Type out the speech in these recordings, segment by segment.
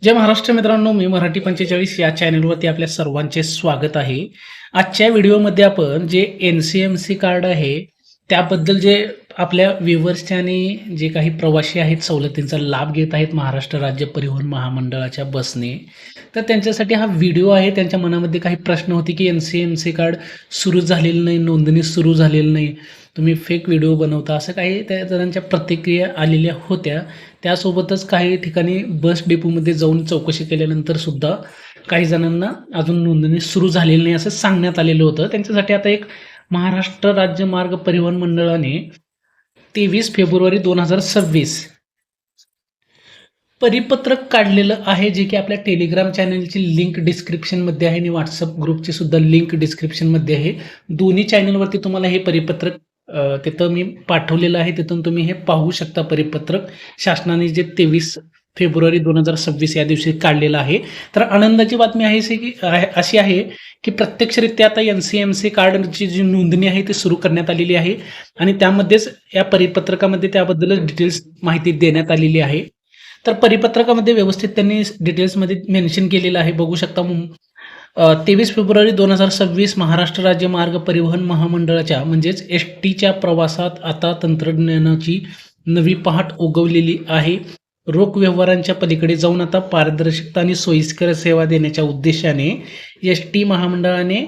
जय महाराष्ट्र मित्रांनो, मी मराठी 45 या चॅनलवरती आपल्या सर्वांचे स्वागत आहे. आजच्या व्हिडिओमध्ये आपण जे NCMC कार्ड आहे त्याबद्दल जे आपल्या व्ह्यूवर्सचे आणि जे काही प्रवासी आहेत सवलतींचा लाभ घेत आहेत महाराष्ट्र राज्य परिवहन महामंडळाच्या बसने, तर त्यांच्यासाठी हा व्हिडिओ आहे. त्यांच्या मनामध्ये काही प्रश्न होते की NCMC कार्ड सुरू झालेलं नाही, नोंदणी सुरू झालेली नाही, तुम्ही फेक व्हिडिओ बनवता, असं काही त्या जणांच्या प्रतिक्रिया आलेल्या होत्या. त्यासोबतच काही ठिकाणी बस डेपोमध्ये जाऊन चौकशी केल्यानंतर सुद्धा काही जणांना अजून नोंदणी सुरू झालेली नाही असं सांगण्यात आलेलं होतं. त्यांच्यासाठी आता एक महाराष्ट्र राज्य मार्ग परिवहन मंडळाने 23 फेब्रुवारी 2026 परिपत्रक काढलेलं आहे, जे की आपल्या टेलिग्राम चॅनलची लिंक डिस्क्रिप्शनमध्ये आहे आणि व्हॉट्सअप ग्रुपची सुद्धा लिंक डिस्क्रिप्शनमध्ये आहे. दोन्ही चॅनलवरती तुम्हाला हे परिपत्रक तिथं मी पाठवलेलं आहे, तिथून तुम्ही हे पाहू शकता. परिपत्रक शासनाने जे 23 फेब्रुवारी 2026 या दिवशी काढलेलं आहे. तर आनंदाची बातमी अशी आहे की प्रत्यक्षरित्या आता NCMC कार्डची जी नोंदणी आहे ती सुरू करण्यात आलेली आहे आणि त्यामध्येच या परिपत्रकामध्ये त्याबद्दलच डिटेल्स माहिती देण्यात आलेली आहे. तर परिपत्रकामध्ये व्यवस्थित त्यांनी डिटेल्समध्ये मेन्शन केलेलं आहे, बघू शकता. 23 फेब्रुवारी 2026 महाराष्ट्र राज्य मार्ग परिवहन महामंडळाच्या म्हणजेच STच्या प्रवासात आता तंत्रज्ञानाची नवी पहाट उगवलेली आहे. रोख व्यवहारांच्या पलीकडे जाऊन आता पारदर्शकता आणि सोयीस्कर सेवा देण्याच्या उद्देशाने ST महामंडळाने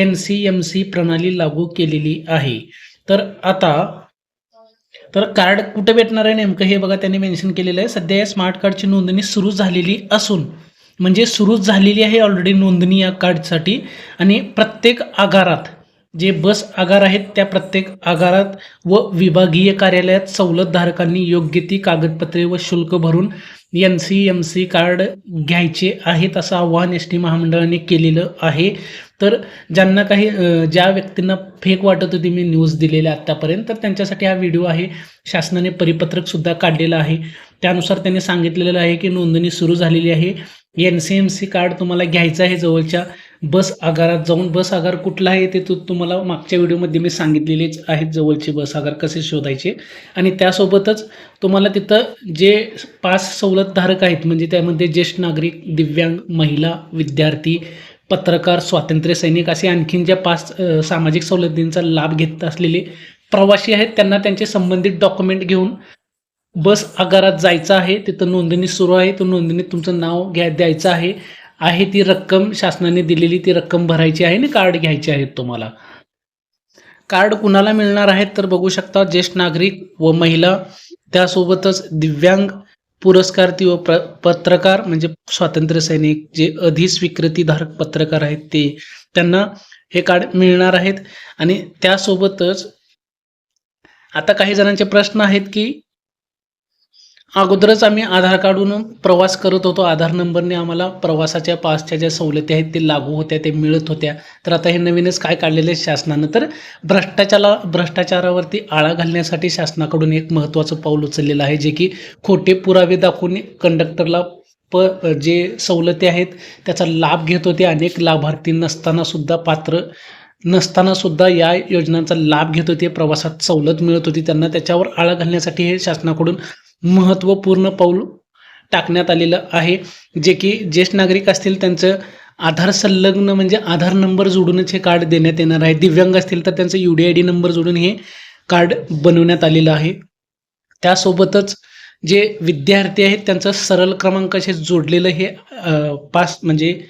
NCMC प्रणाली लागू केलेली आहे. तर कार्ड कुठे भेटणार आहे नेमकं हे बघा, त्यांनी मेन्शन केलेलं आहे. सध्या या स्मार्ट कार्डची नोंदणी सुरू झालेली असून, म्हणजे सुरू झालेली आहे ऑलरेडी नोंदणी या कार्डसाठी, आणि प्रत्येक आगारात जे बस आगार आहेत त्या प्रत्येक आगारात व विभागीय कार्यालयात सवलतधारकांनी योग्य ती कागदपत्रे व शुल्क भरून NCMC कार्ड घ्यायचे आहेत असं आवाहन ST महामंडळाने केलेलं आहे. तर ज्यांना काही ज्या व्यक्तींना फेक वाटत होती मी न्यूज दिलेल्या आत्तापर्यंत, तर त्यांच्यासाठी हा व्हिडिओ आहे. शासनाने परिपत्रकसुद्धा काढलेलं आहे, त्यानुसार त्यांनी सांगितलेलं आहे की नोंदणी सुरू झालेली आहे. NCMC कार्ड तुम्हाला घ्यायचं आहे जवळच्या बस आगारात जाऊन. बस आगार कुठला आहे ते तुम्हाला मागच्या व्हिडिओमध्ये मी सांगितलेलेच आहेत, जवळचे बस आगार कसे शोधायचे. आणि त्यासोबतच तुम्हाला तिथं जे 5 सवलतधारक आहेत, म्हणजे त्यामध्ये ज्येष्ठ नागरिक, दिव्यांग, महिला, विद्यार्थी, पत्रकार, स्वातंत्र्य सैनिक असे आणखीन ज्या 5 सामाजिक सवलतींचा लाभ घेत असलेले प्रवासी आहेत, त्यांना त्यांचे संबंधित डॉक्युमेंट घेऊन बस आगारात जायचं आहे. तिथं नोंदणी सुरू आहे, तो नोंदणीत तुमचं नाव द्यायचं आहे ती रक्कम शासनाने दिलेली ती रक्कम भरायची आहे आणि कार्ड घ्यायचे आहेत. तुम्हाला कार्ड कुणाला मिळणार आहेत तर बघू शकता, ज्येष्ठ नागरिक व महिला, त्यासोबतच दिव्यांग, पुरस्कारती व पत्रकार म्हणजे स्वातंत्र्य सैनिक, जे अधिस्वीकृतीधारक पत्रकार आहेत त्यांना हे कार्ड मिळणार आहेत. आणि त्यासोबतच आता काही जणांचे प्रश्न आहेत की अगोदरच आम्ही आधार कार्डवरून प्रवास करत होतो, आधार नंबरने आम्हाला प्रवासाच्या पासच्या ज्या सवलती आहेत ते लागू होत्या, ते मिळत होत्या, तर आता हे नवीनच काय काढलेलं आहे शासनानं, तर भ्रष्टाचारावरती आळा घालण्यासाठी शासनाकडून एक महत्त्वाचं पाऊल उचललेलं आहे, जे की खोटे पुरावे दाखवून कंडक्टरला जे सवलती आहेत त्याचा लाभ घेत होते. अनेक लाभार्थी पात्र नसताना सुद्धा या योजनांचा लाभ घेत होते, प्रवासात सवलत मिळत होती त्यांना. त्याच्यावर आळा घालण्यासाठी हे शासनाकडून महत्त्वपूर्ण पाऊल टाकण्यात आलेलं आहे. जे की ज्येष्ठ नागरिक असतील त्यांचं आधार संलग्न म्हणजे आधार नंबर जोडूनच हे कार्ड देण्यात येणार आहे. दिव्यांग असतील तर त्यांचं UDID नंबर जोडून हे कार्ड बनवण्यात आलेलं आहे. त्यासोबतच जे विद्यार्थी आहेत त्यांचं सरळ क्रमांकाशी जोडलेलं हे पास म्हणजे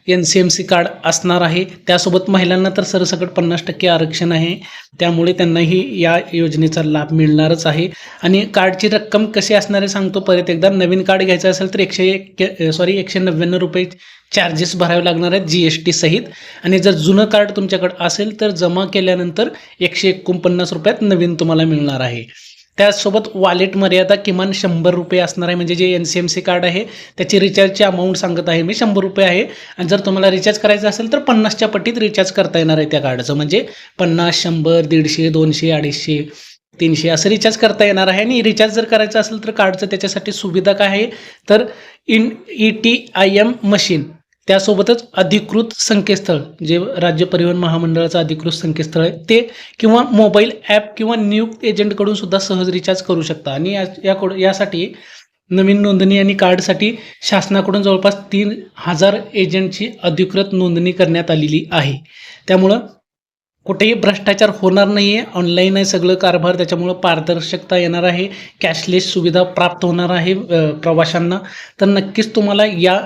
NCMC कार्ड असणार आहे. त्यासोबत महिलांना तर सरसकट 50% आरक्षण आहे, त्यामुळे त्यांनाही या योजनेचा लाभ मिळणारच आहे. आणि कार्डची रक्कम कशी असणार आहे सांगतो परत एकदा. नवीन कार्ड घ्यायचं असेल तर 199 रुपये चार्जेस भरावे लागणार आहेत GST सहित. आणि जर जुनं कार्ड तुमच्याकडे असेल तर जमा केल्यानंतर 149 रुपयात नवीन तुम्हाला मिळणार आहे. त्याचसोबत वॉलेट मर्यादा किमान 100 रुपये असणार आहे. म्हणजे जे NCMC कार्ड आहे त्याची रिचार्जची अमाऊंट सांगत आहे मी 100 रुपये आहे. आणि जर तुम्हाला रिचार्ज करायचं असेल तर 50च्या पटीत रिचार्ज करता येणार आहे त्या कार्डचं. म्हणजे 50, 100, 150, 200, 250, 300 असं रिचार्ज करता येणार आहे. आणि रिचार्ज जर करायचं असेल तर कार्डचं त्याच्यासाठी सुविधा काय आहे तर ETIM मशीन, त्यासोबतच अधिकृत संकेतस्थळ जे राज्य परिवहन महामंडळाचं अधिकृत संकेतस्थळ आहे ते, किंवा मोबाईल ॲप किंवा नियुक्त एजंटकडून सुद्धा सहज रिचार्ज करू शकता. आणि यासाठी नवीन नोंदणी आणि कार्डसाठी शासनाकडून जवळपास 3,000 एजंटची अधिकृत नोंदणी करण्यात आलेली आहे. त्यामुळं कुठेही भ्रष्टाचार होणार नाही आहे. ऑनलाईन आहे सगळं कारभार, त्याच्यामुळं पारदर्शकता येणार आहे. कॅशलेस सुविधा प्राप्त होणार आहे प्रवाशांना. तर नक्कीच तुम्हाला या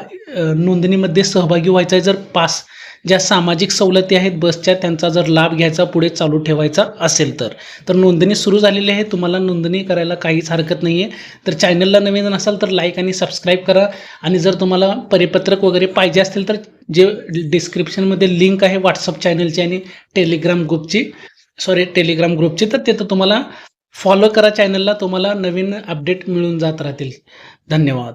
नोंदणीमध्ये सहभागी व्हायचं आहे. जर पास ज्या सामाजिक सवलती आहेत बसच्या त्यांचा जर लाभ घ्यायचा पुढे चालू ठेवायचा असेल तर नोंदणी सुरू झालेली आहे. तुम्हाला नोंदणी करायला काहीच हरकत नाही आहे. तर चॅनलला नवीन नसाल तर लाईक आणि सबस्क्राईब करा. आणि जर तुम्हाला परिपत्रक वगैरे पाहिजे असतील तर जे डिस्क्रिप्शनमध्ये लिंक आहे व्हॉट्सअप चॅनलची आणि टेलिग्राम ग्रुपची तर तिथं तुम्हाला फॉलो करा चॅनलला. तुम्हाला नवीन अपडेट मिळून जात राहतील. धन्यवाद.